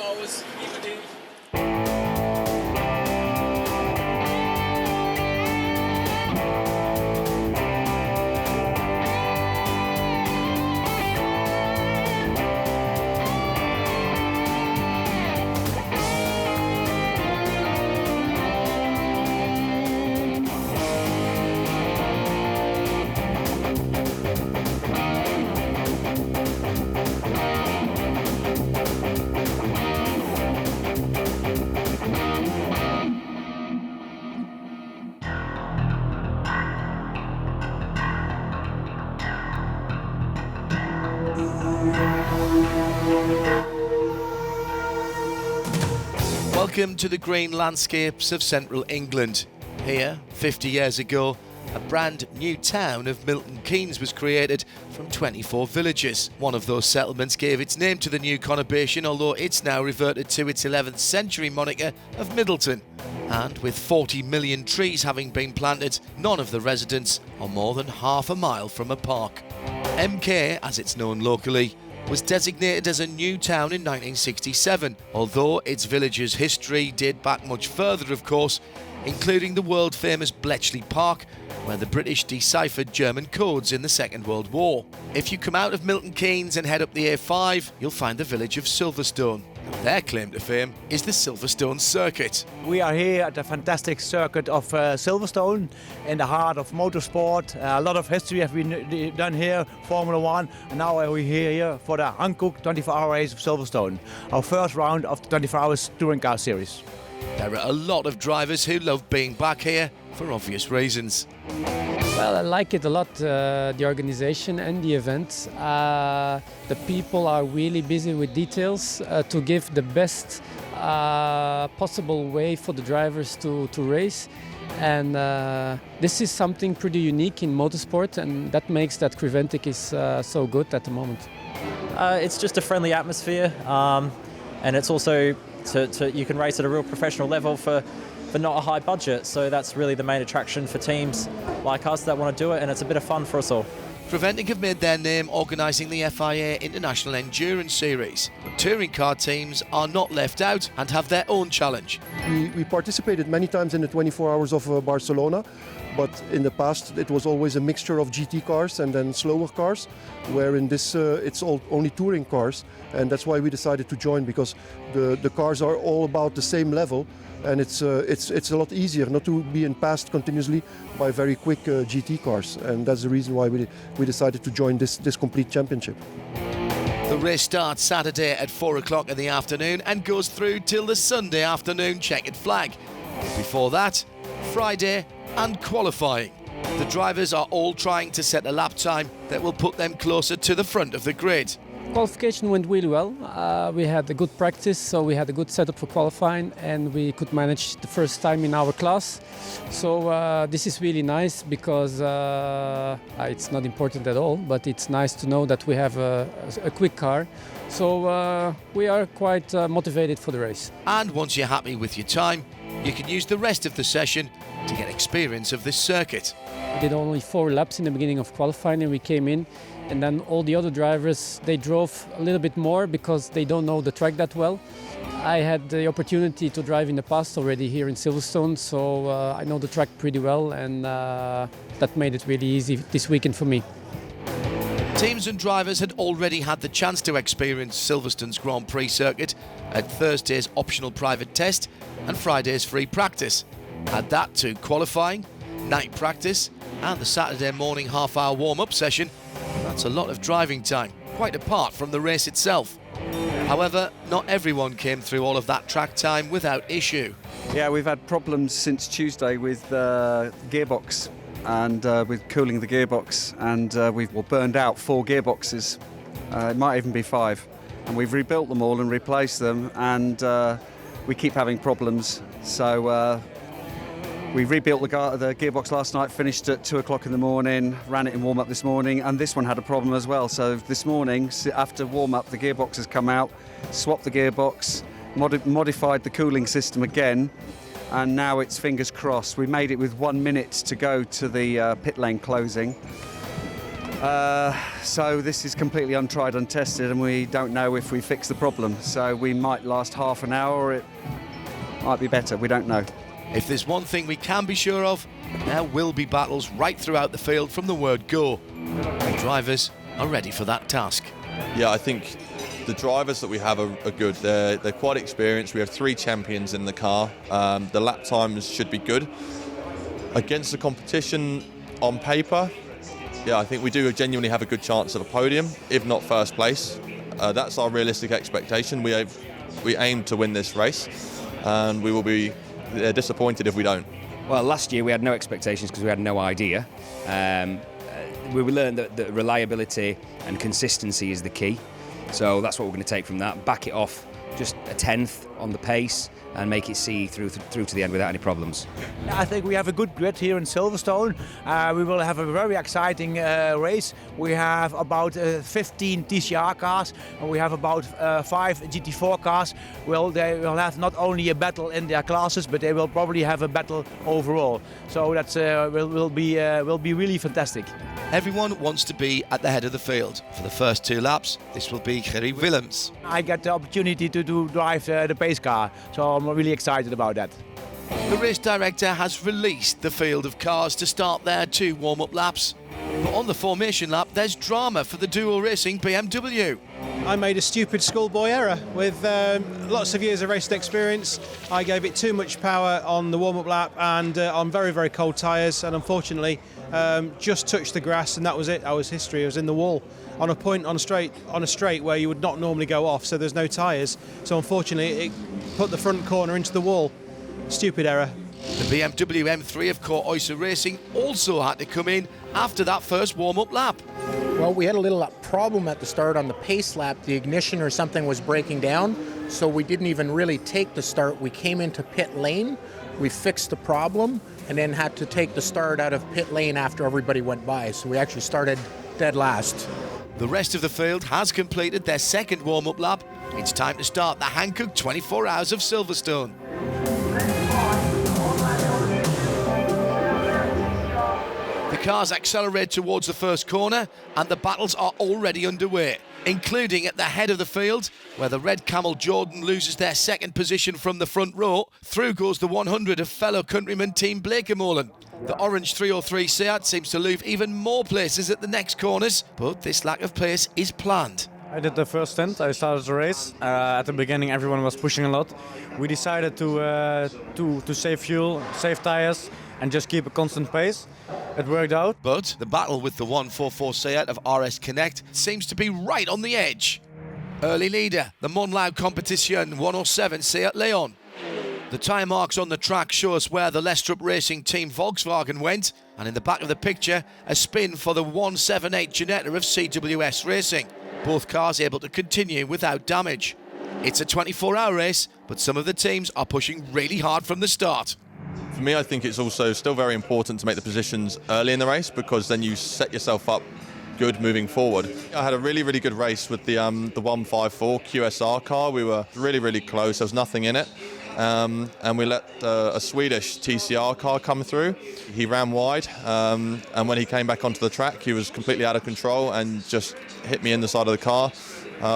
hours, evening. Welcome to the green landscapes of central England. Here, 50 years ago, a brand new town of Milton Keynes was created from 24 villages. One of those settlements gave its name to the new conurbation, although it's now reverted to its 11th century moniker of Middleton. And with 40 million trees having been planted, none of the residents are more than half a mile from a park. MK, as it's known locally, was designated as a new town in 1967, although its village's history date back much further, of course, including the world-famous Bletchley Park, where the British deciphered German codes in the Second World War. If you come out of Milton Keynes and head up the A5, you'll find the village of Silverstone. Their claim to fame is the Silverstone Circuit. We are here at the fantastic circuit of Silverstone, in the heart of motorsport. A lot of history has been done here, Formula 1, and now we're here for the Hankook 24H race of Silverstone, our first round of the 24 Hours Touring Car Series. There are a lot of drivers who love being back here for obvious reasons. Well, I like it a lot, the organization and the event. The people are really busy with details to give the best possible way for the drivers to race. And this is something pretty unique in motorsport, and that makes that Creventic is so good at the moment. It's just a friendly atmosphere, and it's also you can race at a real professional level for not a high budget, so that's really the main attraction for teams like us that want to do it, and it's a bit of fun for us all. Creventic have made their name organising the FIA International Endurance Series, but touring car teams are not left out and have their own challenge. We participated many times in the 24 Hours of Barcelona, but in the past it was always a mixture of GT cars and then slower cars, where in this it's only touring cars, and that's why we decided to join, because the cars are all about the same level, and it's a lot easier not to be passed continuously by very quick GT cars, and that's the reason why we decided to join this complete championship. The race starts Saturday at 4 o'clock in the afternoon and goes through till the Sunday afternoon checkered flag. Before that, Friday and qualifying. The drivers are all trying to set a lap time that will put them closer to the front of the grid. Qualification went really well. We had a good practice, so we had a good setup for qualifying, and we could manage the first time in our class. So this is really nice, because it's not important at all, but it's nice to know that we have a quick car. So we are quite motivated for the race. And once you're happy with your time, you can use the rest of the session to get experience of this circuit. We did only 4 laps in the beginning of qualifying, and we came in, and then all the other drivers, they drove a little bit more because they don't know the track that well. I had the opportunity to drive in the past already here in Silverstone, so I know the track pretty well, and that made it really easy this weekend for me. Teams and drivers had already had the chance to experience Silverstone's Grand Prix circuit at Thursday's optional private test and Friday's free practice. Add that to qualifying, night practice and the Saturday morning half-hour warm-up session, that's a lot of driving time, quite apart from the race itself. However, not everyone came through all of that track time without issue. Yeah, we've had problems since Tuesday with the gearbox and with cooling the gearbox, and we've burned out 4 gearboxes. It might even be 5. And we've rebuilt them all and replaced them, and we keep having problems. So we rebuilt the gearbox last night, finished at 2 o'clock in the morning, ran it in warm-up this morning, and this one had a problem as well. So this morning, after warm-up, the gearbox has come out, swapped the gearbox, modified the cooling system again, and now it's fingers crossed. We made it with 1 minute to go to the pit lane closing, So this is completely untried, untested, and we don't know if we fix the problem. So we might last half an hour, or it might be better. We don't know. If there's one thing we can be sure of, there will be battles right throughout the field from the word go. The drivers are ready for that task. Yeah, I think the drivers that we have are good. They're quite experienced. We have 3 champions in the car. The lap times should be good. Against the competition on paper, yeah, I think we do genuinely have a good chance of a podium, if not first place. That's our realistic expectation. We aim to win this race, and we will be disappointed if we don't. Well, last year we had no expectations because we had no idea. We learned that reliability and consistency is the key. So that's what we're going to take from that. Back it off just a tenth on the pace and make it see through to the end without any problems. I think we have a good grid here in Silverstone. We will have a very exciting race. We have about 15 TCR cars and we have about 5 GT4 cars. Well, they will have not only a battle in their classes, but they will probably have a battle overall. So that's will be really fantastic. Everyone wants to be at the head of the field. For the first 2 laps, this will be Gerry Willems. I get the opportunity to drive the pace car, so I'm really excited about that. The race director has released the field of cars to start their 2 warm-up laps. But on the formation lap, there's drama for the dual racing BMW. I made a stupid schoolboy error. With lots of years of racing experience, I gave it too much power on the warm-up lap and on very, very cold tyres, and unfortunately just touched the grass, and that was it. I was history. I was in the wall on a point on a straight where you would not normally go off, so there's no tyres. So unfortunately, it put the front corner into the wall. Stupid error. The BMW M3 of Core Oyster Racing also had to come in after that first warm-up lap. Well, we had a little problem at the start on the pace lap. The ignition or something was breaking down, so we didn't even really take the start. We came into pit lane, we fixed the problem, and then had to take the start out of pit lane after everybody went by. So we actually started dead last. The rest of the field has completed their second warm-up lap. It's time to start the Hankook 24H of Silverstone. The cars accelerate towards the first corner and the battles are already underway, including at the head of the field, where the red Camel Jordan loses their second position from the front row. Through goes the 100 of fellow countryman Team Blakemolen. The orange 303 Seat seems to lose even more places at the next corners, but this lack of pace is planned. I did the first stint. I started the race. At the beginning, everyone was pushing a lot. We decided to save fuel, save tires, and just keep a constant pace. It worked out. But the battle with the 144 Seat of RS Connect seems to be right on the edge. Early leader, the Monlau Competition 107 Seat Leon. The tyre marks on the track show us where the Lestrup Racing Team Volkswagen went, and in the back of the picture, a spin for the 178 Ginetta of CWS Racing. Both cars able to continue without damage. It's a 24-hour race, but some of the teams are pushing really hard from the start. For me, I think it's also still very important to make the positions early in the race, because then you set yourself up good moving forward. I had a really, really good race with the 154 QSR car. We were really, really close. There was nothing in it. And we let a Swedish TCR car come through. He ran wide, and when he came back onto the track, he was completely out of control and just hit me in the side of the car.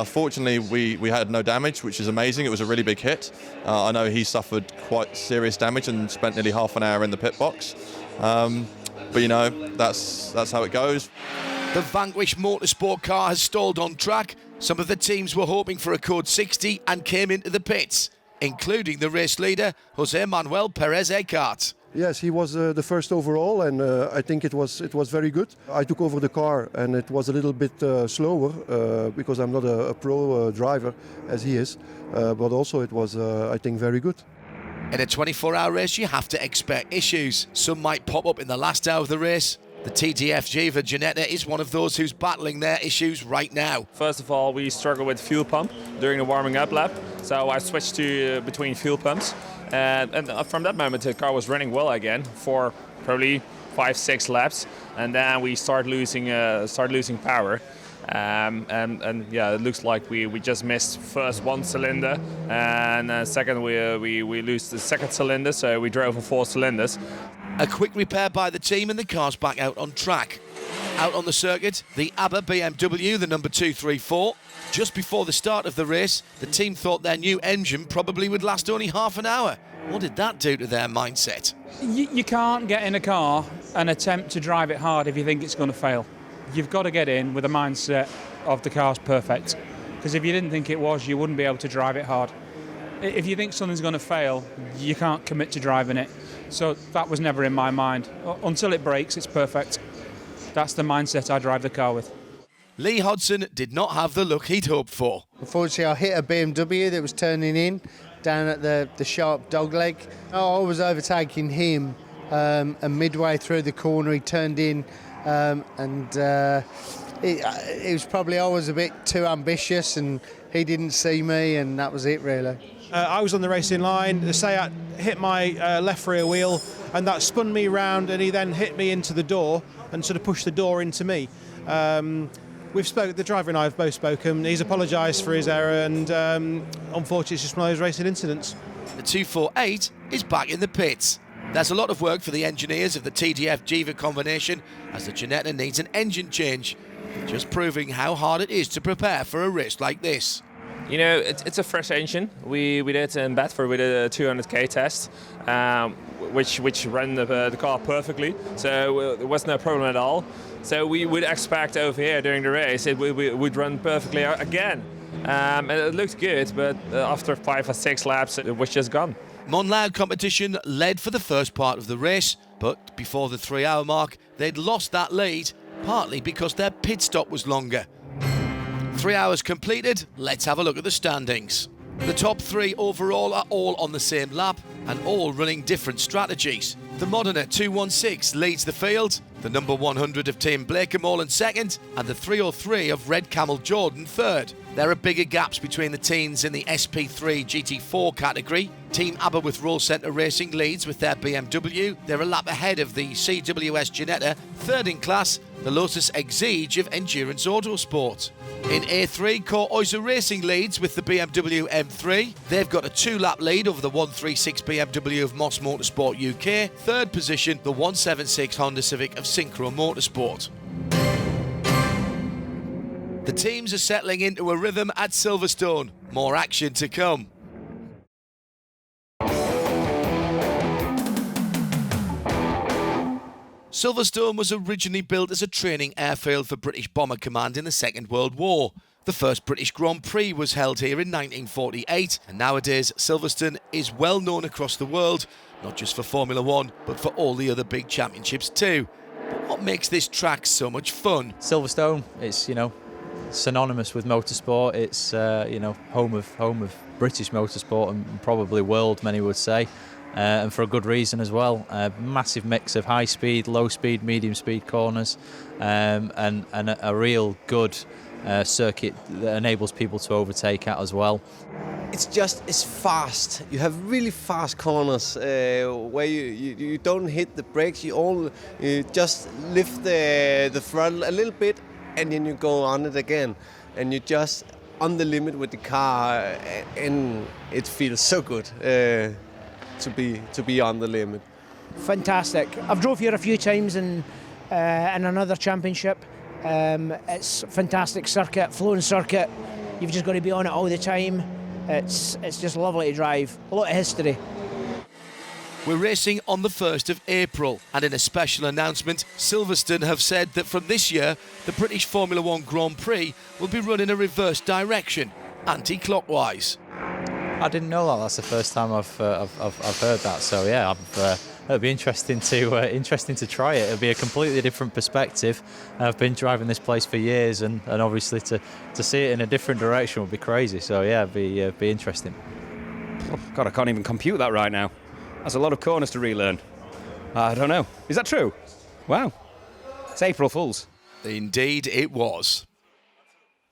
Fortunately, we had no damage, which is amazing. It was a really big hit. I know he suffered quite serious damage and spent nearly half an hour in the pit box. But you know, that's how it goes. The Vanquish Motorsport car has stalled on track. Some of the teams were hoping for a code 60 and came into the pits, including the race leader, Jose Manuel Perez Eckhart. Yes, he was the first overall, and I think it was very good. I took over the car, and it was a little bit slower because I'm not a pro driver as he is, but also it was, I think, very good. In a 24-hour race, you have to expect issues. Some might pop up in the last hour of the race. The TTFG for Ginetta is one of those who's battling their issues right now. First of all, we struggle with fuel pump during the warming up lap, so I switched to between fuel pumps. And from that moment, the car was running well again for probably 5-6 laps, and then we start losing power. And yeah, it looks like we just missed first one cylinder, and second we lose the second cylinder, so we drove on 4 cylinders. A quick repair by the team and the car's back out on track. Out on the circuit, the ABBA BMW, the number 234. Just before the start of the race, the team thought their new engine probably would last only half an hour. What did that do to their mindset? You can't get in a car and attempt to drive it hard if you think it's going to fail. You've got to get in with a mindset of the car's perfect. Because if you didn't think it was, you wouldn't be able to drive it hard. If you think something's going to fail, you can't commit to driving it. So that was never in my mind. Until it breaks, it's perfect. That's the mindset I drive the car with. Lee Hodson did not have the look he'd hoped for. Unfortunately, I hit a BMW that was turning in down at the sharp dogleg. I was overtaking him, and midway through the corner he turned in, it was probably I was a bit too ambitious and he didn't see me, and that was it really. I was on the racing line. The Seat hit my left rear wheel, and that spun me round, and he then hit me into the door and sort of pushed the door into me. The driver and I have both spoken. He's apologised for his error, and unfortunately it's just one of those racing incidents. The 248 is back in the pits. There's a lot of work for the engineers of the TDF-Jiva combination, as the Ginetta needs an engine change, just proving how hard it is to prepare for a race like this. You know, it's a fresh engine. We did in Bedford, we did a 200k test, which ran the car perfectly, so there was no problem at all. So we would expect over here during the race it would run perfectly again. And it looked good, but after 5 or 6 laps it was just gone. Monloud competition led for the first part of the race, but before the 3-hour mark they'd lost that lead, partly because their pit stop was longer. 3 hours completed, let's have a look at the standings. The top 3 overall are all on the same lap and all running different strategies. The Modena 216 leads the field, the number 100 of Team Blakemore second, and the 303 of Red Camel Jordan third. There are bigger gaps between the teams in the SP3 GT4 category. Team ABBA with Roll Centre Racing leads with their BMW. They're a lap ahead of the CWS Ginetta, third in class, the Lotus Exige of Endurance Autosport. In A3, Core Oyster Racing leads with the BMW M3. They've got a 2-lap lead over the 136 BMW of Moss Motorsport UK. Third position, the 176 Honda Civic of Synchro Motorsport. The teams are settling into a rhythm at Silverstone. More action to come. Silverstone was originally built as a training airfield for British Bomber Command in the Second World War. The first British Grand Prix was held here in 1948, and nowadays Silverstone is well known across the world, not just for Formula One, but for all the other big championships too. But what makes this track so much fun? Silverstone, it's, synonymous with motorsport. It's, home of British motorsport and probably world, many would say. And for a good reason as well. A massive mix of high speed, low speed, medium speed corners, and a real good circuit that enables people to overtake at as well. It's fast. You have really fast corners where you don't hit the brakes. You just lift the throttle a little bit, and then you go on it again, and you just on the limit with the car, and it feels so good. To be on the limit. Fantastic. I've drove here a few times in another championship. It's a fantastic circuit, flowing circuit. You've just got to be on it all the time. It's just lovely to drive. A lot of history. We're racing on the 1st of April, and in a special announcement, Silverstone have said that from this year, the British Formula One Grand Prix will be run in a reverse direction, anti-clockwise. I didn't know that. That's the first time I've heard that. So yeah, it'll be interesting to try it. It'll be a completely different perspective. I've been driving this place for years, and obviously to see it in a different direction would be crazy. So yeah, it'd be interesting. God, I can't even compute that right now. That's a lot of corners to relearn. I don't know. Is that true? Wow. It's April Fools. Indeed it was.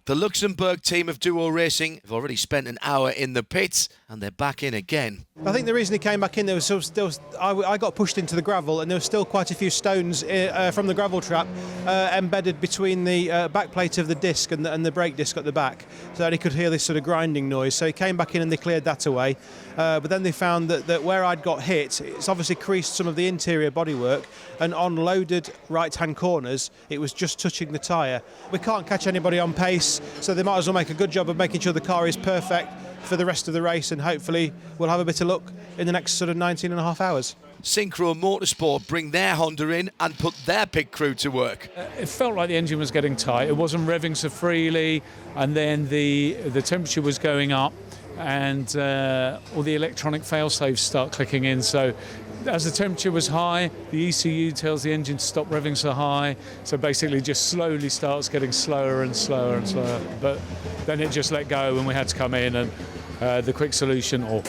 The Luxembourg team of Duo Racing have already spent an hour in the pits and they're back in again. I think the reason he came back in, I got pushed into the gravel and there was still quite a few stones from the gravel trap embedded between the back plate of the disc and the brake disc at the back, so that he could hear this sort of grinding noise. So he came back in and they cleared that away. But then they found that where I'd got hit, it's obviously creased some of the interior bodywork, and on loaded right-hand corners, it was just touching the tyre. We can't catch anybody on pace, so they might as well make a good job of making sure the car is perfect for the rest of the race, and hopefully we'll have a bit of luck in the next sort of 19 and a half hours. Synchro Motorsport bring their Honda in and put their pit crew to work. It felt like the engine was getting tight. It wasn't revving so freely, and then the temperature was going up, and all the electronic fail-safes start clicking in. So as the temperature was high, the ECU tells the engine to stop revving so high, so basically just slowly starts getting slower and slower and slower. But then it just let go and we had to come in, and the quick solution, or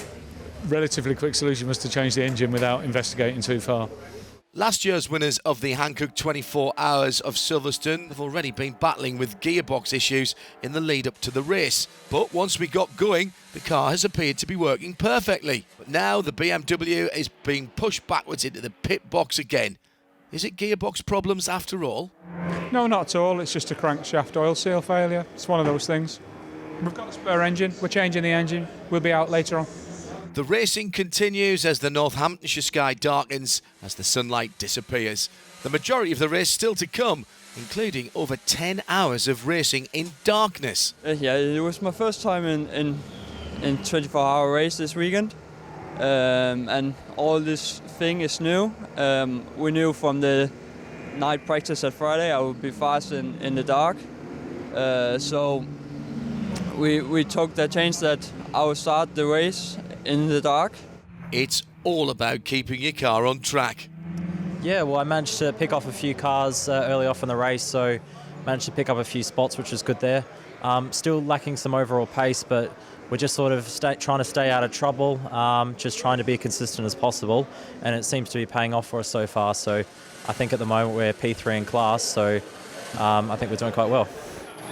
relatively quick solution, was to change the engine without investigating too far. Last year's winners of the Hankook 24 Hours of Silverstone have already been battling with gearbox issues in the lead up to the race. But once we got going, the car has appeared to be working perfectly. But now the BMW is being pushed backwards into the pit box again. Is it gearbox problems after all? No, not at all. It's just a crankshaft oil seal failure. It's one of those things. We've got a spare engine. We're changing the engine. We'll be out later on. The racing continues as the Northamptonshire sky darkens as the sunlight disappears. The majority of the race still to come, including over 10 hours of racing in darkness. Yeah, it was my first time in 24-hour race this weekend, and all this thing is new. We knew from the night practice at Friday I would be fast in the dark, so we took the chance that I would start the race in the dark. It's all about keeping your car on track. Yeah, well, I managed to pick off a few cars early off in the race, so managed to pick up a few spots, which was good there. Still lacking some overall pace, but we're just sort of trying to stay out of trouble, just trying to be consistent as possible, and it seems to be paying off for us so far. So I think at the moment we're P3 in class, so I think we're doing quite well.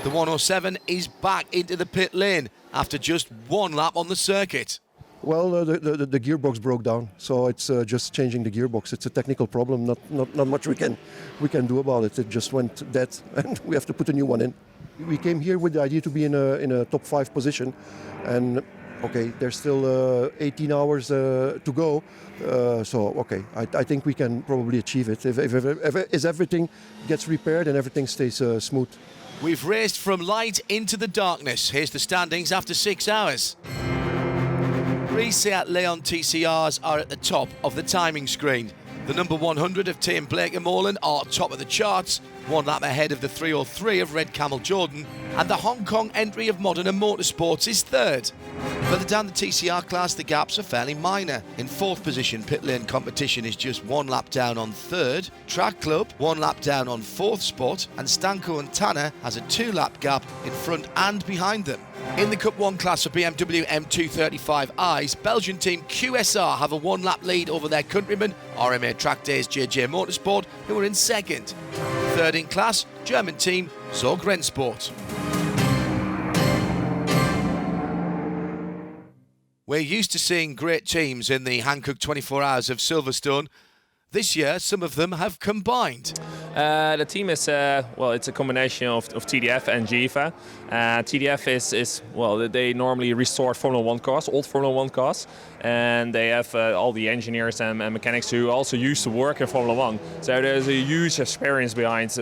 The 107 is back into the pit lane after just one lap on the circuit. Well, the gearbox broke down, so it's just changing the gearbox. It's a technical problem, not much we can do about it. It just went dead, and we have to put a new one in. We came here with the idea to be in a top 5 position, and okay, there's still 18 hours to go. So okay, I think we can probably achieve it if everything gets repaired and everything stays smooth. We've raced from light into the darkness. Here's the standings after 6 hours. 3 Seat Leon TCRs are at the top of the timing screen. The number 100 of Tim Blake and Morland are top of the charts, 1 lap ahead of the 303 of Red Camel Jordan, and the Hong Kong entry of Modern and Motorsports is 3rd. Further down the TCR class, the gaps are fairly minor. In 4th position, pit lane competition is just 1 lap down on 3rd. Track Club, 1 lap down on 4th spot, and Stanko and Tanner has a 2-lap gap in front and behind them. In the Cup 1 class for BMW M235i's, Belgian team QSR have a 1-lap lead over their countrymen, RMA Track Days JJ Motorsport, who are in 2nd. 3rd in class, German team Zorg Rennsport. We're used to seeing great teams in the Hankook 24 Hours of Silverstone. This year, some of them have combined. The team is, it's a combination of TDF and GIVA. TDF is they normally restore Formula 1 cars, old Formula 1 cars, and they have all the engineers and mechanics who also used to work in Formula 1. So there's a huge experience behind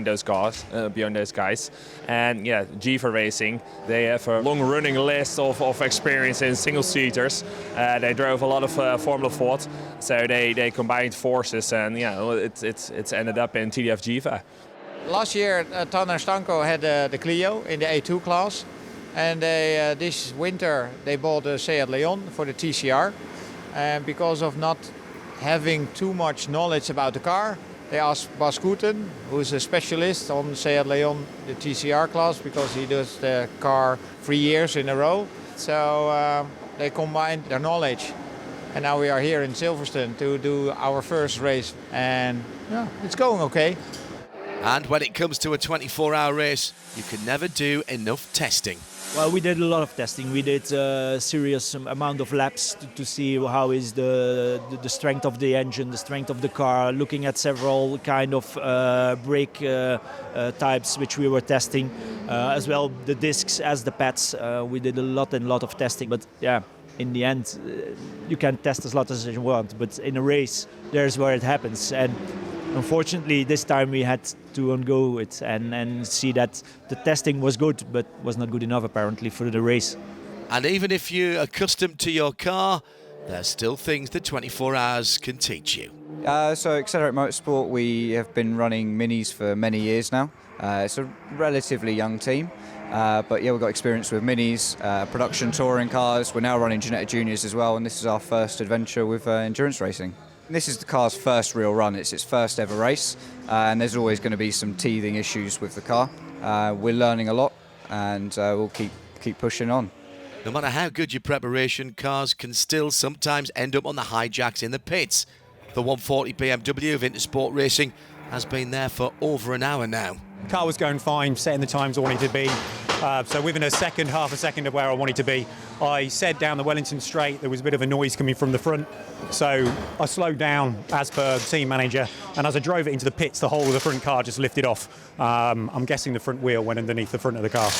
those cars, behind those guys. And yeah, GIVA Racing, they have a long-running list of experience in single-seaters. They drove a lot of Formula 4, so they combined forces, and it's ended up in TDF GIVA. Last year, Tanner and Stanko had the Clio in the A2 class, and this winter they bought a Seat Leon for the TCR. And because of not having too much knowledge about the car, they asked Bas Koeten, who's a specialist on Seat Leon, the TCR class, because he does the car 3 years in a row. So they combined their knowledge. And now we are here in Silverstone to do our first race, and yeah, it's going okay. And when it comes to a 24-hour race, you can never do enough testing. Well, we did a lot of testing. We did a serious amount of laps to see how is the strength of the engine, the strength of the car, looking at several kind of brake types which we were testing, as well the discs as the pads. We did a lot of testing, but yeah, in the end, you can test as lot as you want, but in a race, there's where it happens. And unfortunately, this time we had to undergo it and see that the testing was good, but was not good enough apparently for the race. And even if you're accustomed to your car, there's still things that 24 hours can teach you. So Accelerate Motorsport, we have been running minis for many years now. It's a relatively young team, but yeah, we've got experience with minis, production touring cars. We're now running Ginetta Juniors as well, and this is our first adventure with endurance racing. This is the car's first real run. It's its first ever race, and there's always going to be some teething issues with the car. We're learning a lot, and we'll keep pushing on. No matter how good your preparation, cars can still sometimes end up on the hijacks in the pits. The 140 BMW of Intersport Racing has been there for over an hour now. The car was going fine, setting the times I wanted to be. So within half a second of where I wanted to be, I said down the Wellington Straight there was a bit of a noise coming from the front. So I slowed down as per the team manager, and as I drove it into the pits, the whole of the front car just lifted off. I'm guessing the front wheel went underneath the front of the car.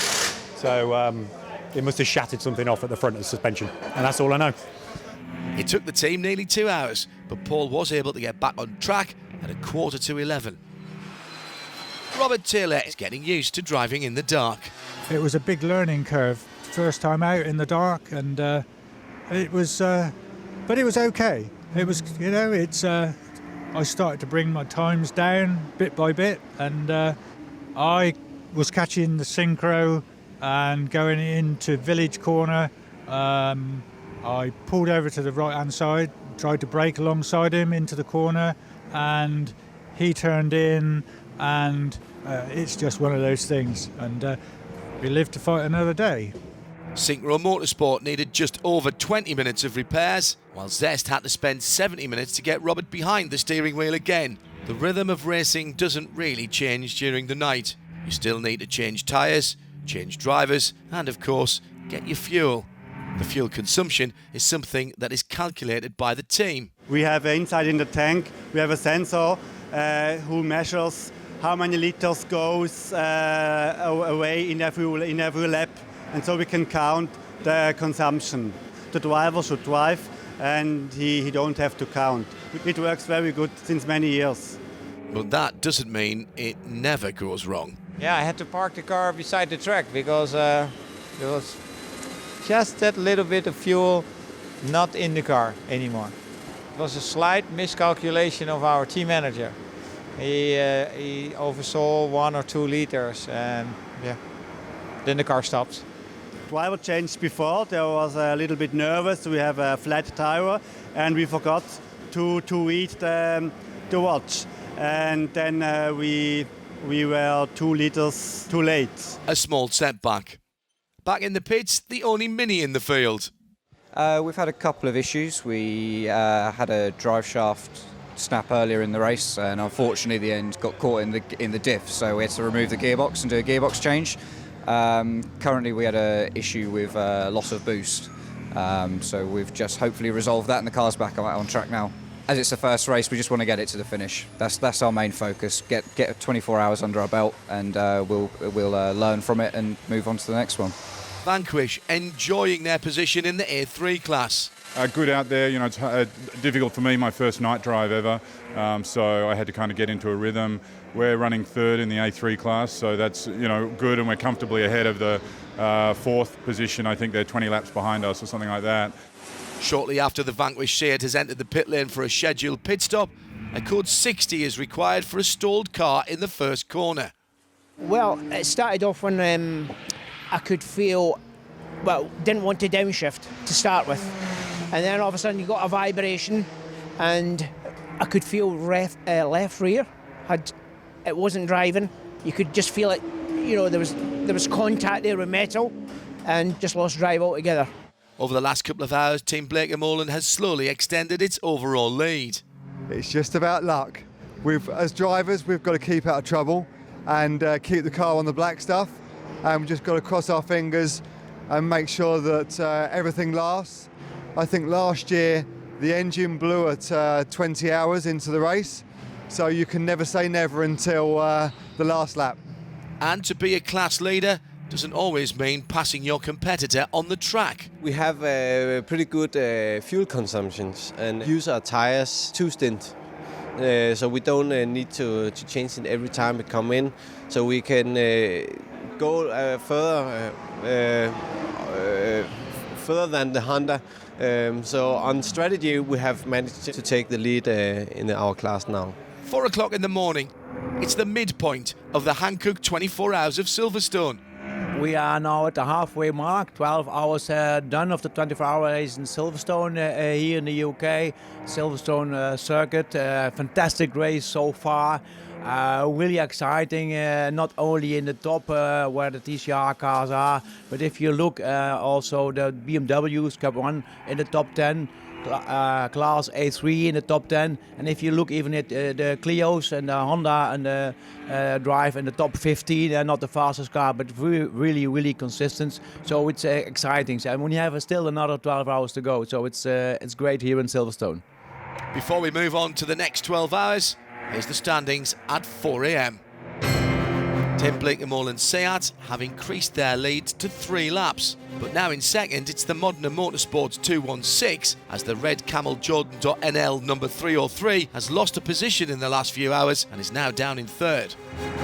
So it must have shattered something off at the front of the suspension, and that's all I know. It took the team nearly 2 hours, but Paul was able to get back on track at 11:15. Robert Taylor is getting used to driving in the dark. It was a big learning curve. First time out in the dark, and it was, but it was okay. It was, I started to bring my times down bit by bit, and I was catching the synchro and going into Village Corner. I pulled over to the right-hand side, tried to brake alongside him into the corner, and he turned in, and it's just one of those things, and we live to fight another day. Synchro Motorsport needed just over 20 minutes of repairs, while Zest had to spend 70 minutes to get Robert behind the steering wheel again. The rhythm of racing doesn't really change during the night. You still need to change tyres, change drivers, and of course, get your fuel. The fuel consumption is something that is calculated by the team. We have inside in the tank, we have a sensor who measures how many liters goes away in every lap, and so we can count the consumption. The driver should drive, and he don't have to count. It works very good since many years. But that doesn't mean it never goes wrong. Yeah, I had to park the car beside the track because there was just that little bit of fuel not in the car anymore. It was a slight miscalculation of our team manager. He oversaw 1 or 2 liters, and yeah, then the car stopped. Driver changed before. There was a little bit nervous. We have a flat tire, and we forgot to read the watch, and then we were 2 liters too late. A small setback. Back in the pits, the only Mini in the field. We've had a couple of issues. We had a drive shaft snap earlier in the race, and unfortunately the end got caught in the diff, so we had to remove the gearbox and do a gearbox change. Currently we had an issue with loss of boost, so we've just hopefully resolved that, and the car's back on track now. As it's the first race, we just want to get it to the finish. That's our main focus. Get 24 hours under our belt, and we'll learn from it and move on to the next one. Vanquish enjoying their position in the A3 class. Good out there, it's difficult for me, my first night drive ever, so I had to kind of get into a rhythm. We're running third in the A3 class, so that's good, and we're comfortably ahead of the 4th position. I think they're 20 laps behind us or something like that. Shortly after the Vanquish Seat has entered the pit lane for a scheduled pit stop, a code 60 is required for a stalled car in the first corner. Well, it started off when I could feel, didn't want to downshift to start with. And then all of a sudden you got a vibration, and I could feel left rear. It wasn't driving. You could just feel it, there was contact there with metal, and just lost drive altogether. Over the last couple of hours, Team Blake & Molan has slowly extended its overall lead. It's just about luck. as drivers, we've got to keep out of trouble and keep the car on the black stuff. And we've just got to cross our fingers and make sure that everything lasts. I think last year the engine blew at 20 hours into the race, so you can never say never until the last lap. And to be a class leader doesn't always mean passing your competitor on the track. We have pretty good fuel consumptions and use our tires 2 stints. So we don't need to change it every time we come in. So we can go further than the Honda. So on strategy, we have managed to take the lead in our class now. 4 o'clock in the morning. It's the midpoint of the Hankook 24 Hours of Silverstone. We are now at the halfway mark, 12 hours done of the 24-hour race in Silverstone here in the UK. Silverstone circuit, fantastic race so far. Really exciting, not only in the top where the TCR cars are, but if you look also the BMWs Cup 1 in the top 10, Class A3 in the top 10, and if you look even at the Clios and the Honda and the Drive in the top 15, they're not the fastest car, but really consistent. So it's exciting, and when you have still another 12 hours to go, so it's great here in Silverstone. Before we move on to the next 12 hours, here's the standings at 4 a.m. Tim Bleekemolen and Seat have increased their lead to 3 laps. But now in second, it's the Modena Motorsports 216, as the red Camel Jordan.NL number 303 has lost a position in the last few hours and is now down in third.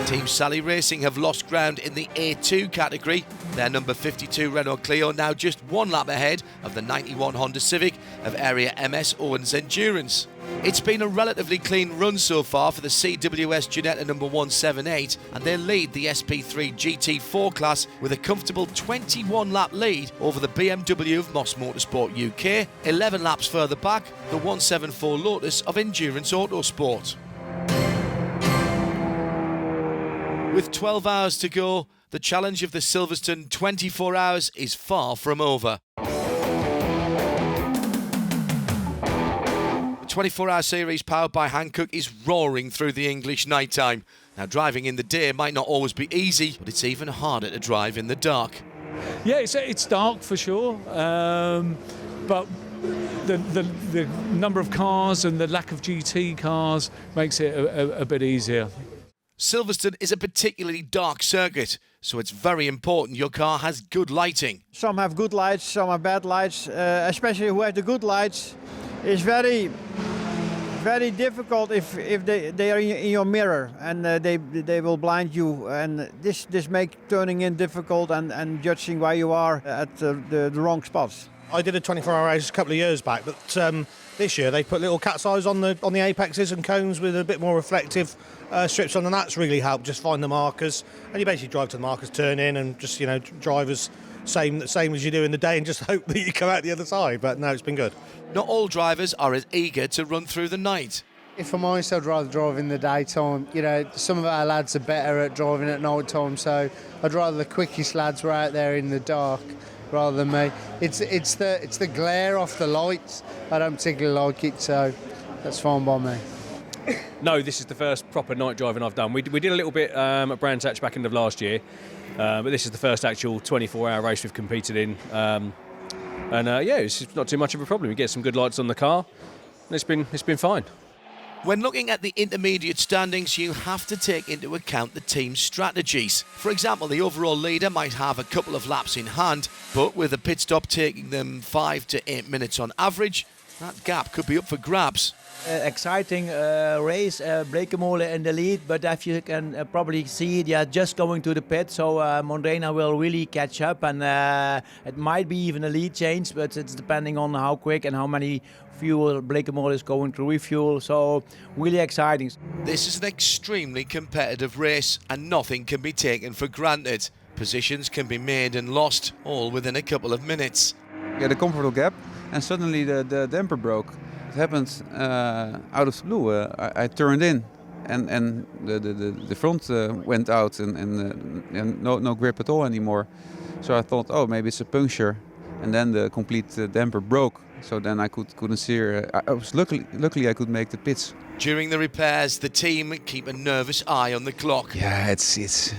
Team Sally Racing have lost ground in the A2 category. Their number 52 Renault Clio now just 1 lap ahead of the 91 Honda Civic of area MS Owens Endurance. It's been a relatively clean run so far for the CWS Ginetta number 178, and they lead the SP3 GT4 class with a comfortable 21-lap lead over the BMW of Moss Motorsport UK, 11 laps further back, the 174 Lotus of Endurance Autosport. With 12 hours to go, the challenge of the Silverstone 24 Hours is far from over. 24-hour series powered by Hankook is roaring through the English nighttime. Now, driving in the day might not always be easy, but it's even harder to drive in the dark. Yeah, it's dark for sure, but the number of cars and the lack of GT cars makes it a bit easier. Silverstone is a particularly dark circuit, so it's very important your car has good lighting. Some have good lights, some have bad lights, especially who have the good lights. It's very difficult if they are in your mirror, and they will blind you, and this makes turning in difficult and judging where you are at the wrong spots. I did a 24-hour race a couple of years back, but this year they put little cat's eyes on the apexes and cones with a bit more reflective strips on, and that's really helped just find the markers. And you basically drive to the markers, turn in, and just drive as same as you do in the day, and just hope that you come out the other side. But no, it's been good. Not all drivers are as eager to run through the night. If I'm honest, I'd rather drive in the daytime. Some of our lads are better at driving at night time, so I'd rather the quickest lads were out there in the dark rather than me. It's the glare off the lights. I don't particularly like it, so that's fine by me. No, this is the first proper night driving I've done. We did a little bit at Brands Hatch back end of last year, but this is the first actual 24-hour race we've competed in. It's not too much of a problem. You get some good lights on the car, and it's been fine. When looking at the intermediate standings, you have to take into account the team's strategies. For example, the overall leader might have a couple of laps in hand, but with a pit stop taking them 5 to 8 minutes on average, that gap could be up for grabs. Exciting race, Bleekemolen in the lead, but as you can probably see, they are just going to the pit, so Modena will really catch up, and it might be even a lead change, but it's depending on how quick and how many fuel Bleekemolen is going to refuel, so really exciting. This is an extremely competitive race, and nothing can be taken for granted. Positions can be made and lost, all within a couple of minutes. We had a comfortable gap, and suddenly the damper broke. It happened out of the blue. I turned in, and the front went out, and no grip at all anymore. So I thought, oh, maybe it's a puncture. and then the complete damper broke. So then I couldn't steer. I was luckily I could make the pits. During the repairs, the team keep a nervous eye on the clock. Yeah, it's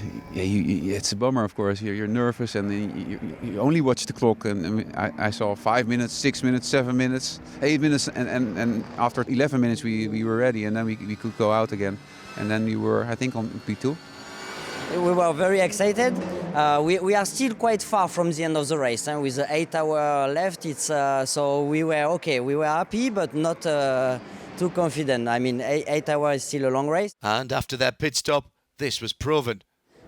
a bummer, of course. You're nervous, and you only watch the clock. And I saw 5 minutes, 6 minutes, 7 minutes, 8 minutes, and after 11 minutes we were ready, and then we could go out again. And then we were, I think, on P2. We were very excited. We are still quite far from the end of the race. With the 8 hours left, so we were okay. We were happy, but not too confident. I mean, 8 hours is still a long race. And after their pit stop, this was proven.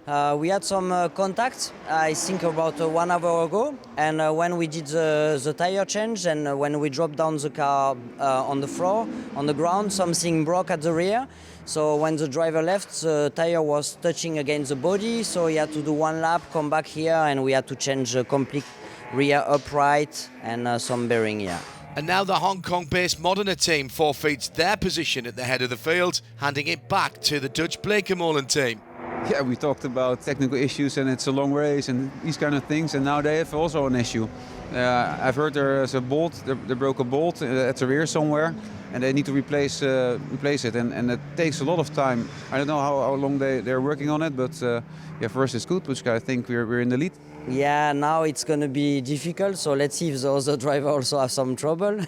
We had some contact, I think about 1 hour ago, and when we did the tire change and when we dropped down the car on the floor, on the ground, something broke at the rear. So when the driver left, the tire was touching against the body, so he had to do 1 lap, come back here, and we had to change the complete rear upright and some bearing here. And now the Hong Kong-based Modena team forfeits their position at the head of the field, handing it back to the Dutch Bleekemolen team. Yeah, we talked about technical issues, and it's a long race and these kind of things, and now they have also an issue. I've heard there's a bolt, they broke a bolt at the rear somewhere, and they need to replace it, and it takes a lot of time. I don't know how long they're working on it, but yeah, for us it's good, because I think we're in the lead. Yeah, now it's going to be difficult, so let's see if the other driver also have some trouble.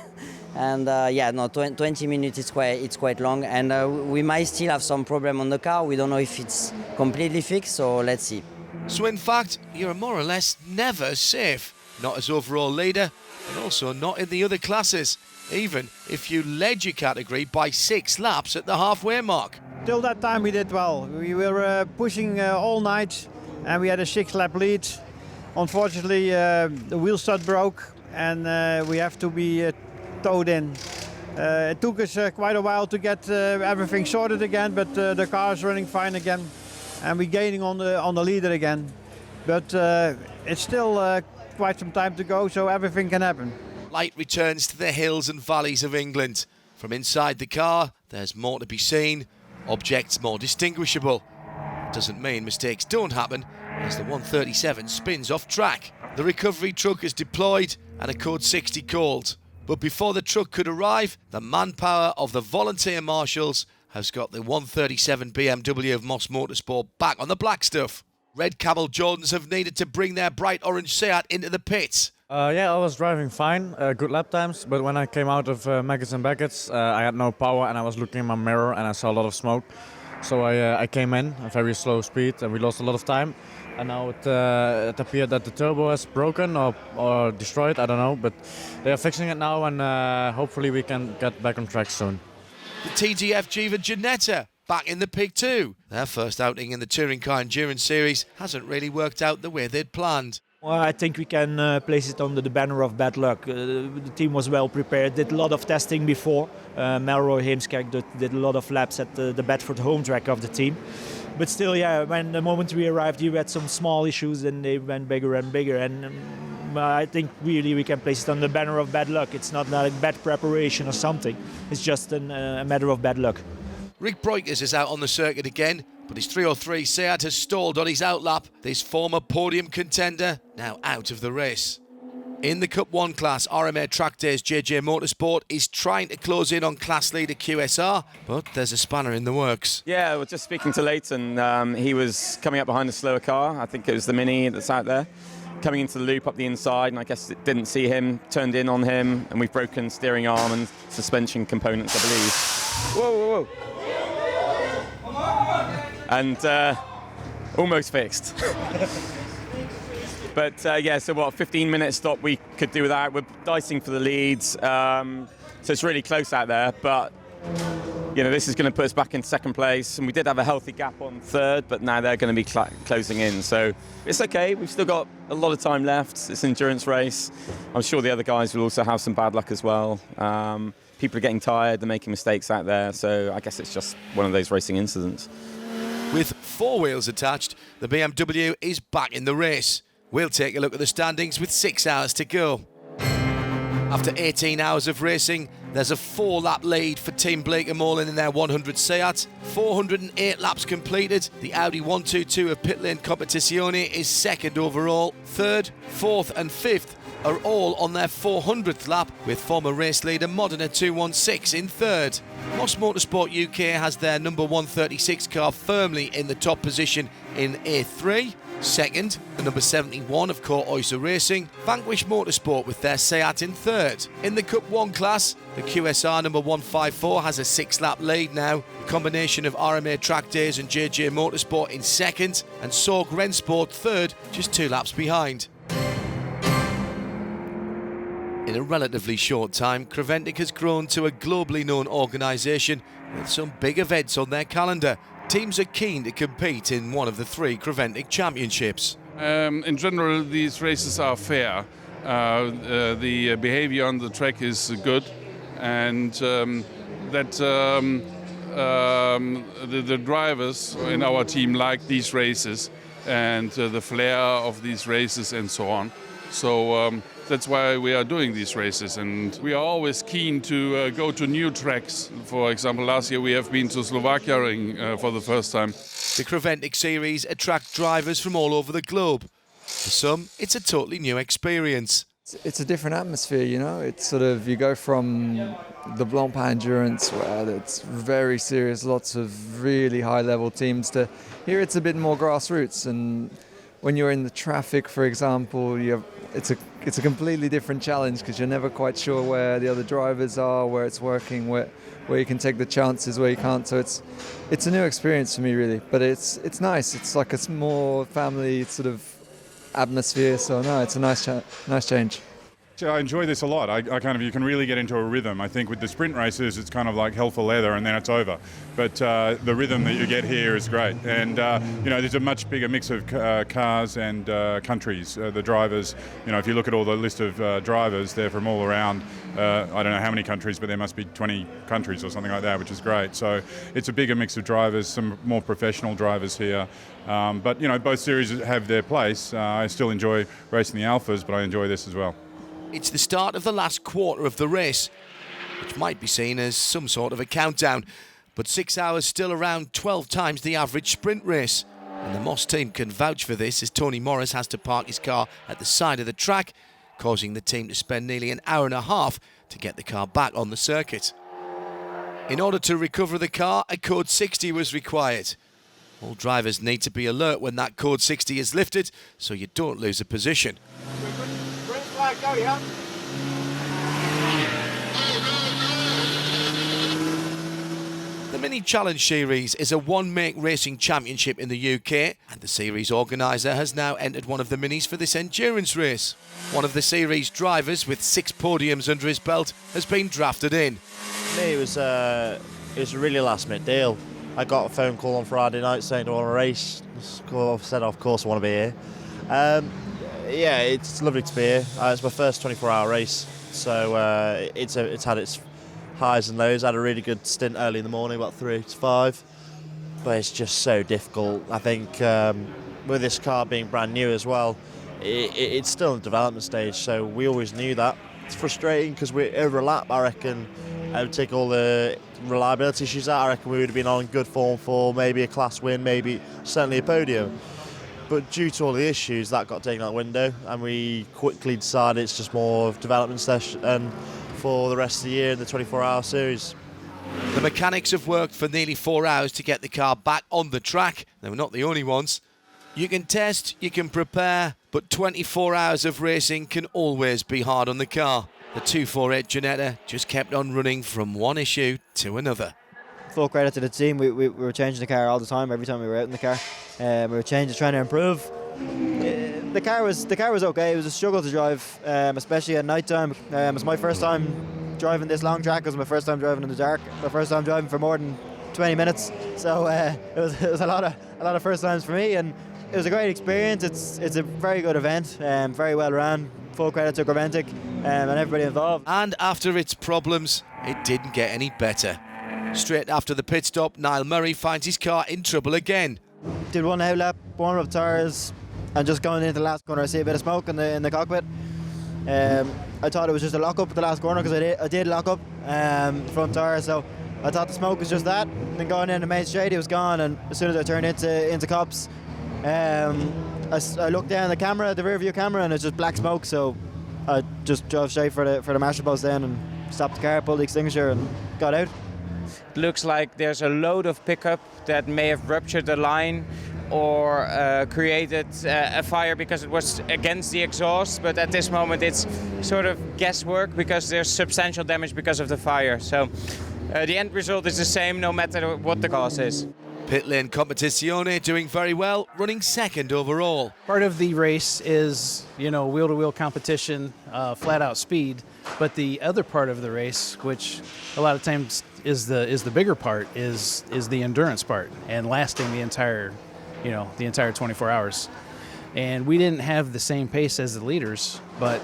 And yeah, no, 20 minutes it's quite long, and we might still have some problem on the car. We don't know if it's completely fixed, so let's see. So in fact, you're more or less never safe. Not as overall leader, and also not in the other classes, even if you led your category by 6 laps at the halfway mark. Till that time we did well. We were pushing all night, and we had a 6-lap lead. Unfortunately, the wheel stud broke, and we have to be towed in. It took us quite a while to get everything sorted again, but the car is running fine again, and we're gaining on the leader again. But it's still quite some time to go, so everything can happen. Light returns to the hills and valleys of England. From inside the car, there's more to be seen, objects more distinguishable. Doesn't mean mistakes don't happen, as the 137 spins off track. The recovery truck is deployed and a code 60 called. But before the truck could arrive, the manpower of the volunteer marshals has got the 137 BMW of Moss Motorsport back on the black stuff. Red Camel Jordans have needed to bring their bright orange Seat into the pits. Yeah, I was driving fine, good lap times, but when I came out of Maggots and Beckett's, I had no power, and I was looking in my mirror and I saw a lot of smoke. So I came in at very slow speed, and we lost a lot of time. And now it appeared that the turbo is broken or destroyed, I don't know, but they are fixing it now, and hopefully we can get back on track soon. The TGF Jiva Janetta back in the pig too. Their first outing in the Touring Car Endurance Series hasn't really worked out the way they'd planned. Well, I think we can place it under the banner of bad luck. The team was well prepared, did a lot of testing before. Melroy Heemskerk did a lot of laps at the Bedford home track of the team. But still, yeah, when the moment we arrived, we had some small issues and they went bigger and bigger. And I think really we can place it on the banner of bad luck. It's not like bad preparation or something. It's just a matter of bad luck. Rick Breukers is out on the circuit again, but his 303 Seat has stalled on his outlap. This former podium contender now out of the race. In the Cup 1 class, RMA Track Days JJ Motorsport is trying to close in on class leader QSR, but there's a spanner in the works. Yeah, well, just speaking to Leighton, he was coming up behind a slower car. I think it was the Mini that's out there, coming into the loop up the inside, and I guess it didn't see him, turned in on him, and we've broken steering arm and suspension components, I believe. Whoa, whoa, whoa. And almost fixed. But yeah, so what, 15-minute stop we could do without. We're dicing for the leads, so it's really close out there. But you know, this is going to put us back in second place, and we did have a healthy gap on third, but now they're going to be closing in. So it's okay. We've still got a lot of time left. It's an endurance race. I'm sure the other guys will also have some bad luck as well. People are getting tired. They're making mistakes out there. So I guess it's just one of those racing incidents. With 4 wheels attached, the BMW is back in the race. We'll take a look at the standings with 6 hours to go. After 18 hours of racing, There's a 4-lap lead for Team Blake & Morlin in their 100 Seat. 408 laps completed. The Audi 122 of Pit Lane Competizione is second overall. Third, fourth and fifth are all on their 400th lap, with former race leader Modena 216 in third. Moss Motorsport UK has their number 136 car firmly in the top position in A3. Second, the number 71 of Core Oyster Racing, Vanquish Motorsport with their Seat in third. In the Cup 1 class, the QSR number 154 has a 6-lap lead now. A combination of RMA Track Days and JJ Motorsport in second, and Sorg Rennsport third, just 2 laps behind. In a relatively short time, Creventic has grown to a globally known organisation with some big events on their calendar. Teams are keen to compete in one of the 3 Creventic championships. In general, these races are fair. The behavior on the track is good, and that the drivers in our team like these races and the flair of these races and so on. So that's why we are doing these races, and we are always keen to go to new tracks. For example, last year we have been to Slovakia Ring for the first time. The Creventic Series attract drivers from all over the globe. For some, it's a totally new experience. It's a different atmosphere, you know. It's sort of, you go from the Blancpain Endurance, where it's very serious, lots of really high-level teams, to here it's a bit more grassroots. And when you're in the traffic, for example, it's a completely different challenge, because you're never quite sure where the other drivers are, where it's working, where you can take the chances, where you can't. So it's a new experience for me, really. But it's nice. It's like a small family sort of atmosphere. So no, it's a nice change. I enjoy this a lot. You can really get into a rhythm. I think with the sprint races, it's kind of like hell for leather and then it's over. But the rhythm that you get here is great. And, there's a much bigger mix of cars and countries. The drivers, if you look at all the list of drivers, they're from all around, I don't know how many countries, but there must be 20 countries or something like that, which is great. So it's a bigger mix of drivers, some more professional drivers here. But both series have their place. I still enjoy racing the Alphas, but I enjoy this as well. It's the start of the last quarter of the race, which might be seen as some sort of a countdown, but 6 hours still around 12 times the average sprint race. And the Moss team can vouch for this, as Tony Morris has to park his car at the side of the track, causing the team to spend nearly an hour and a half to get the car back on the circuit. In order to recover the car, a code 60 was required. All drivers need to be alert when that code 60 is lifted, so you don't lose a position. The Mini Challenge Series is a one-make racing championship in the UK, and the series organiser has now entered one of the minis for this endurance race. One of the series drivers, with 6 podiums under his belt, has been drafted in. For me, it was a really last-minute deal. I got a phone call on Friday night saying, "Do I want to race?" I said, "Of course I want to be here." Yeah, it's lovely to be here. It's my first 24-hour race, so it's had its highs and lows. I had a really good stint early in the morning, about 3 to 5, but it's just so difficult. I think with this car being brand new as well, it's still in the development stage, so we always knew that. It's frustrating because we're over a lap, I reckon. I would take all the reliability issues out. I reckon we would have been on good form for maybe a class win, maybe certainly a podium. But due to all the issues, that got taken out the window, and we quickly decided it's just more of development session for the rest of the year in the 24-hour series. The mechanics have worked for nearly 4 hours to get the car back on the track. They were not the only ones. You can test, you can prepare, but 24 hours of racing can always be hard on the car. The 248 Ginetta just kept on running from one issue to another. Full credit to the team. We were changing the car all the time. Every time we were out in the car, we were changing, trying to improve. The car was okay. It was a struggle to drive, especially at night time. It was my first time driving this long track. It was my first time driving in the dark. My first time driving for more than 20 minutes. So it was a lot of first times for me, and it was a great experience. It's a very good event, very well run. Full credit to Creventic and everybody involved. And after its problems, it didn't get any better. Straight after the pit stop, Niall Murray finds his car in trouble again. Did one out lap, warm up tires, and just going into the last corner, I see a bit of smoke in the cockpit. I thought it was just a lock up at the last corner because I did lock up front tire, so I thought the smoke was just that. And then going in the main straight, it was gone, and as soon as I turned into Copse, I looked down the camera, the rear view camera, and it's just black smoke, so I just drove straight for the marshal post then and stopped the car, pulled the extinguisher and got out. Looks like there's a load of pickup that may have ruptured the line or created a fire because it was against the exhaust, but at this moment it's sort of guesswork because there's substantial damage because of the fire. So the end result is the same no matter what the cause is. Pit lane competizione doing very well, running second overall. Part of the race is, wheel-to-wheel competition, flat-out speed. But the other part of the race, which a lot of times is the bigger part, is the endurance part and lasting the entire 24 hours. And we didn't have the same pace as the leaders, but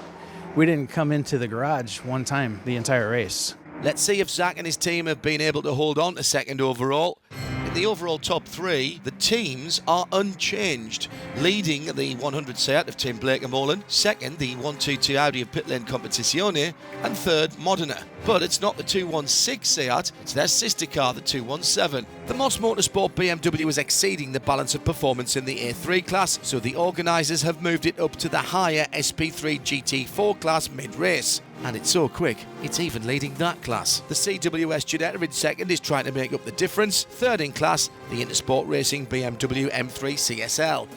we didn't come into the garage one time the entire race. Let's see if Zach and his team have been able to hold on to second overall. In the overall top three, the teams are unchanged. Leading the 100 Seat of Team Blake and Molan, second the 122 Audi of Pit Lane Competizione, and third Modena. But it's not the 216 Seat, it's their sister car, the 217. The Moss Motorsport BMW is exceeding the balance of performance in the A3 class, so the organisers have moved it up to the higher SP3 GT4 class mid-race. And it's so quick, it's even leading that class. The CWS Judetta in second is trying to make up the difference. Third in class, the Intersport Racing BMW M3 CSL.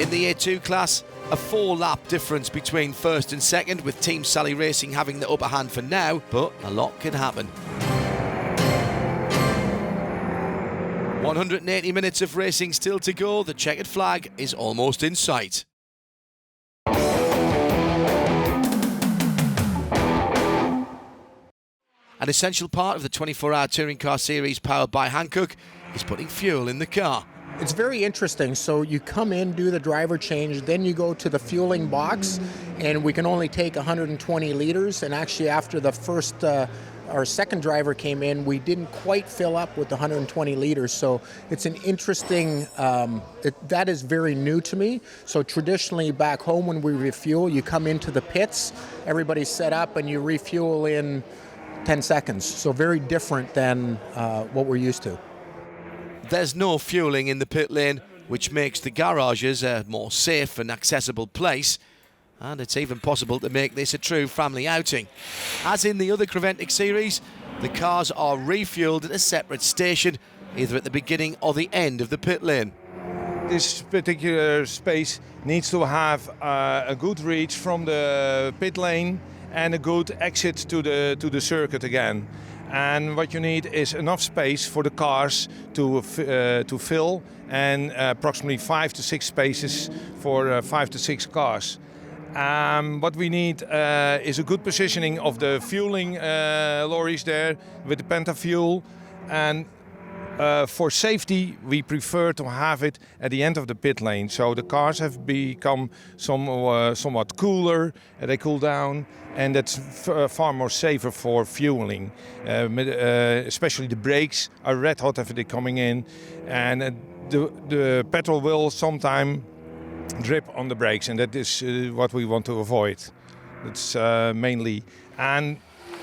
In the A2 class, a 4-lap difference between first and second, with Team Sally Racing having the upper hand for now, but a lot can happen. 180 minutes of racing still to go. The checkered flag is almost in sight. An essential part of the 24-hour touring car series powered by Hankook is putting fuel in the car. It's very interesting. So you come in, do the driver change, then you go to the fueling box, and we can only take 120 liters. And actually, after the first our second driver came in, we didn't quite fill up with the 120 liters. So it's an interesting, that is very new to me. So traditionally back home when we refuel, you come into the pits, everybody's set up, and you refuel in 10 seconds. So very different than what we're used to. There's no fueling in the pit lane, which makes the garages a more safe and accessible place. And it's even possible to make this a true family outing. As in the other Creventic series, the cars are refueled at a separate station, either at the beginning or the end of the pit lane. This particular space needs to have a good reach from the pit lane and a good exit to the circuit again. And what you need is enough space for the cars to fill, and approximately 5 to 6 spaces for 5 to 6 cars. What we need is a good positioning of the fueling lorries there with the pentafuel, and for safety we prefer to have it at the end of the pit lane. So the cars have become somewhat cooler, they cool down, and that's far more safer for fueling. Especially the brakes are red hot if they're coming in, and the petrol will sometimes drip on the brakes, and that is what we want to avoid. That's mainly, and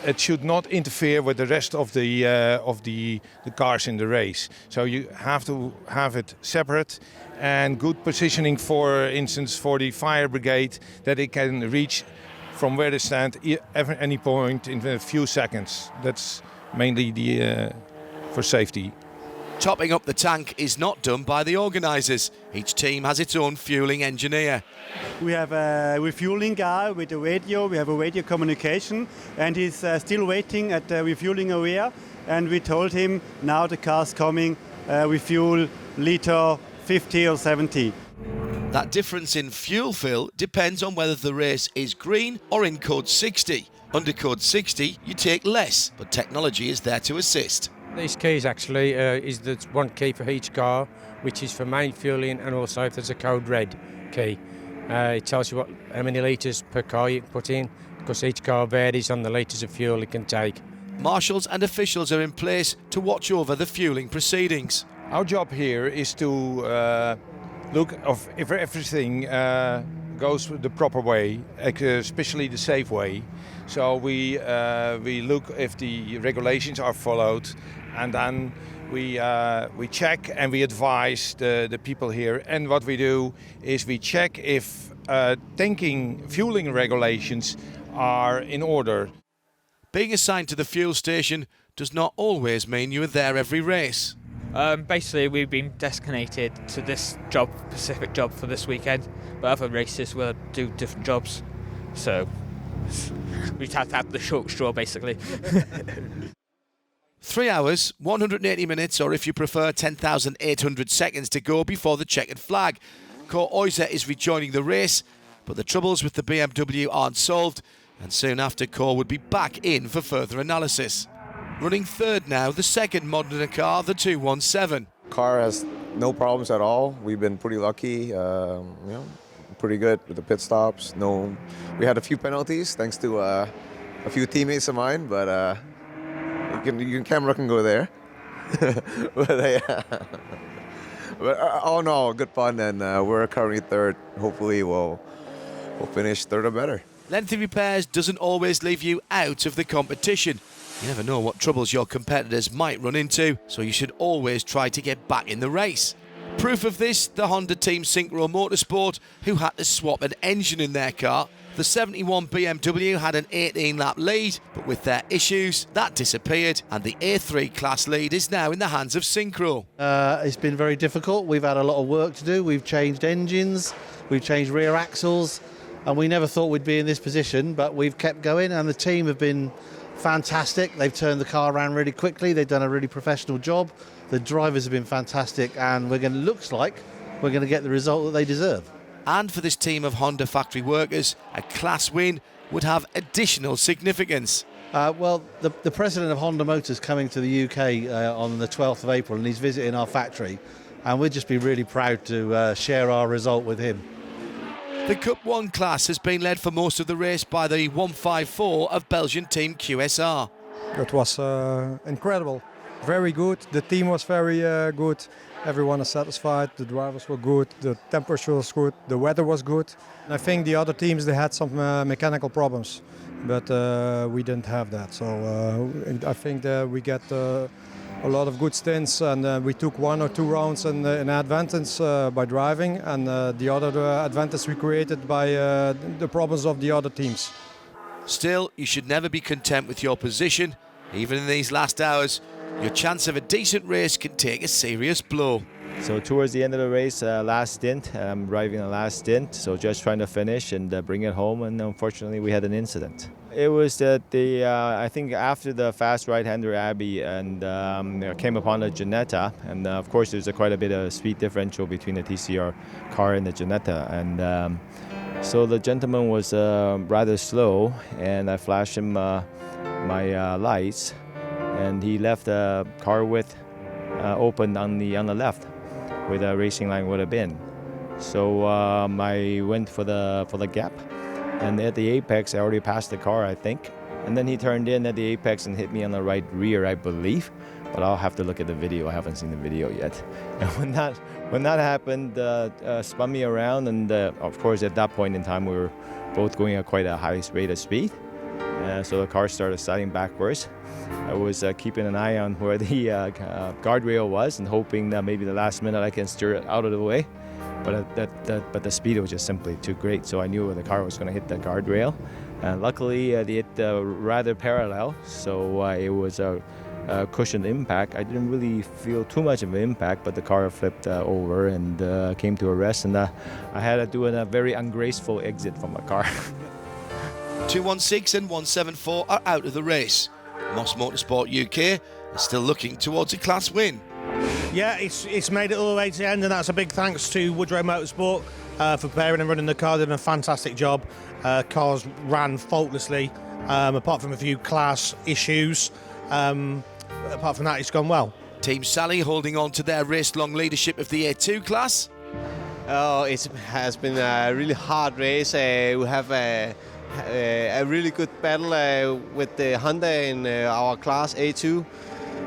it should not interfere with the rest of the cars in the race. So you have to have it separate, and good positioning, for instance, for the fire brigade, that it can reach from where they stand at any point in a few seconds. That's mainly for safety. Topping up the tank is not done by the organisers. Each team has its own fueling engineer. We have a refueling guy with a radio, we have a radio communication, and he's still waiting at the refueling area, and we told him now the car's coming, refuel liter 50 or 70. That difference in fuel fill depends on whether the race is green or in code 60. Under code 60 you take less, but technology is there to assist. These keys actually is the one key for each car, which is for main fueling, and also if there's a code red key. It tells you how many litres per car you can put in, because each car varies on the litres of fuel it can take. Marshals and officials are in place to watch over the fueling proceedings. Our job here is to look if everything goes the proper way, especially the safe way. So we look if the regulations are followed, and then we check and we advise the people here. And what we do is we check if fueling regulations are in order. Being assigned to the fuel station does not always mean you are there every race. Basically, we've been designated to this specific job for this weekend, but other races will do different jobs. So we have to have the short straw, basically. 3 hours, 180 minutes, or if you prefer, 10,800 seconds to go before the checkered flag. Ko Oiser is rejoining the race, but the troubles with the BMW aren't solved, and soon after Ko would be back in for further analysis. Running third now, the second Modena car, the 217. Car has no problems at all. We've been pretty lucky, pretty good with the pit stops. We had a few penalties thanks to a few teammates of mine, but camera can go there. But all in all, good fun, and we're currently third. Hopefully we'll finish third or better. Lengthy repairs doesn't always leave you out of the competition. You never know what troubles your competitors might run into, so you should always try to get back in the race. Proof of this, the Honda Team Synchro Motorsport, who had to swap an engine in their car. The 71 BMW had an 18-lap lead, but with their issues, that disappeared, and the A3 class lead is now in the hands of Synchro. It's been very difficult. We've had a lot of work to do. We've changed engines, we've changed rear axles, and we never thought we'd be in this position, but we've kept going, and the team have been fantastic. They've turned the car around really quickly. They've done a really professional job. The drivers have been fantastic, and looks like we're going to get the result that they deserve. And for this team of Honda factory workers, a class win would have additional significance. Well, the president of Honda Motors coming to the UK on the 12th of April, and he's visiting our factory, and we'd just be really proud to share our result with him. The Cup 1 class has been led for most of the race by the 154 of Belgian team QSR. It was incredible, very good. The team was very good. Everyone is satisfied. The drivers were good. The temperature was good. The weather was good. I think the other teams, they had some mechanical problems, but we didn't have that. So I think that we get a lot of good stints, and we took 1 or 2 rounds in advantage by driving, and the other advantage we created by the problems of the other teams. Still, you should never be content with your position. Even in these last hours, your chance of a decent race can take a serious blow. So towards the end of the race, last stint, I'm driving the last stint, so just trying to finish and bring it home, and unfortunately we had an incident. It was that I think after the fast right-hander Abbey and came upon the Ginetta, and of course there's quite a bit of speed differential between the TCR car and the Ginetta, and so the gentleman was rather slow, and I flashed him my lights, and he left the car width open on the left, where the racing line would have been. So I went for the gap, and at the apex I already passed the car, I think, and then he turned in at the apex and hit me on the right rear, I believe, but I'll have to look at the video. I haven't seen the video yet. And when that happened, spun me around, and of course at that point in time we were both going at quite a high rate of speed, so the car started sliding backwards. I was keeping an eye on where the guardrail was and hoping that maybe the last minute I can steer it out of the way. But the speed was just simply too great, so I knew the car was going to hit the guardrail. Luckily, they hit rather parallel, so it was a cushioned impact. I didn't really feel too much of an impact, but the car flipped over and came to a rest, and I had to do a very ungraceful exit from the car. 216 and 174 are out of the race. Moss Motorsport UK is still looking towards a class win. Yeah, it's made it all the way to the end, and that's a big thanks to Woodrow Motorsport for preparing and running the car. They did a fantastic job. Cars ran faultlessly, apart from a few class issues. Apart from that, it's gone well. Team Sally holding on to their race-long leadership of the A2 class. Oh, it has been a really hard race. We have a really good battle with the Honda in our class A2,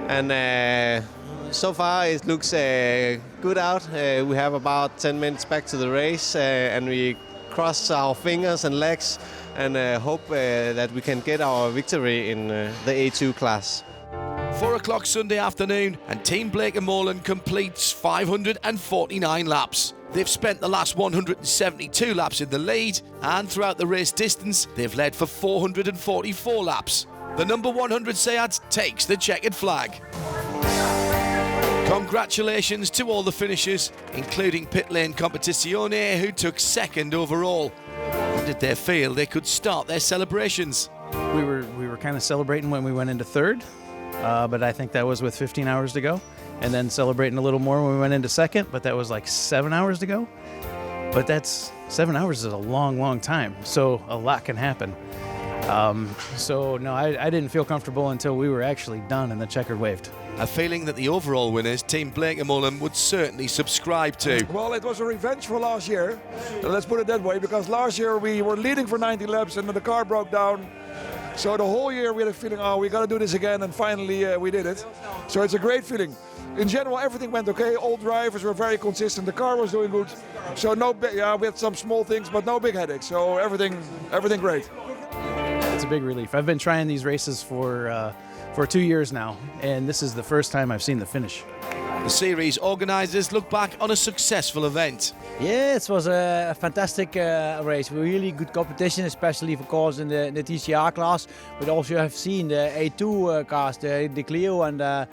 and so far it looks good out. We have about 10 minutes back to the race, and we cross our fingers and legs and hope that we can get our victory in the A2 class. 4 o'clock Sunday afternoon and Team Blake and Moreland completes 549 laps. They've spent the last 172 laps in the lead, and throughout the race distance they've led for 444 laps. The number 100 Seat takes the checkered flag. Congratulations to all the finishers, including Pit Lane Competizione, who took second overall. How did they feel they could start their celebrations? We were kind of celebrating when we went into third, but I think that was with 15 hours to go. And then celebrating a little more when we went into second, but that was like 7 hours to go. But that's 7 hours is a long, long time, so a lot can happen. So no, I didn't feel comfortable until we were actually done and the checkered waved. A feeling that the overall winners, Team Blake and Moreland, would certainly subscribe to. Well, it was a revenge for last year, let's put it that way, because last year we were leading for 90 laps and then the car broke down. So the whole year we had a feeling, oh, we got to do this again, and finally we did it. So it's a great feeling. In general, everything went okay. All drivers were very consistent. The car was doing good. So we had some small things, but no big headaches. So everything great. It's a big relief. I've been trying these races for 2 years now, and this is the first time I've seen the finish. The series organisers look back on a successful event. Yeah, it was a fantastic race. Really good competition, especially of course in the TCR class. But also have seen the A2 cars, the Clio and the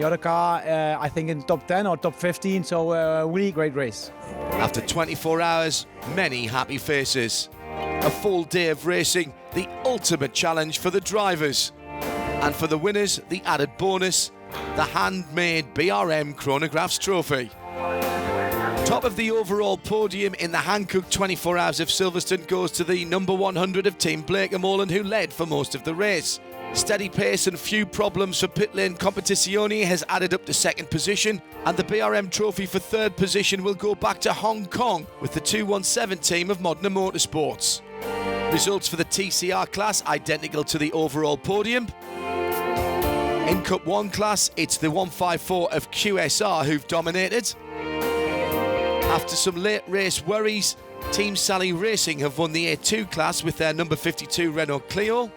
other car, I think in top 10 or top 15. So really great race. After 24 hours, many happy faces. A full day of racing, the ultimate challenge for the drivers. And for the winners, the added bonus, the handmade BRM Chronographs trophy. Top of the overall podium in the Hankook 24 Hours of Silverstone goes to the number 100 of Team Blake and Moreland, who led for most of the race. Steady pace and few problems for Pit Lane Competizione has added up to second position, and the BRM trophy for third position will go back to Hong Kong with the 217 team of Modena Motorsports. Results for the TCR class identical to the overall podium. In Cup 1 class, it's the 154 of QSR who've dominated. After some late race worries, Team Sally Racing have won the A2 class with their number 52 Renault Clio.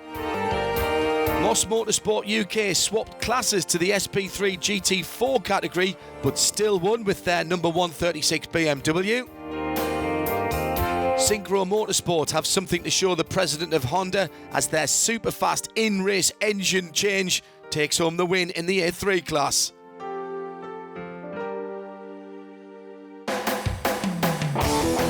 Moss Motorsport UK swapped classes to the SP3 GT4 category, but still won with their number 136 BMW. Synchro Motorsport have something to show the president of Honda as their super fast in-race engine change takes home the win in the A3 class.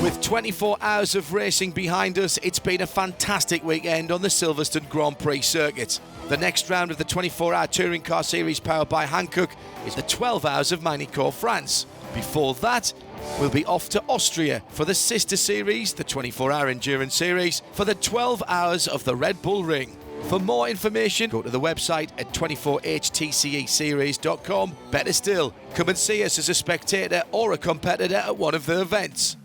With 24 hours of racing behind us, it's been a fantastic weekend on the Silverstone Grand Prix circuit. The next round of the 24-hour touring car series powered by Hankook is the 12 hours of Magny-Cours France. Before that, we'll be off to Austria for the sister series, the 24-hour endurance series, for the 12 hours of the Red Bull Ring. For more information, go to the website at 24H Series.com. Better still, come and see us as a spectator or a competitor at one of the events.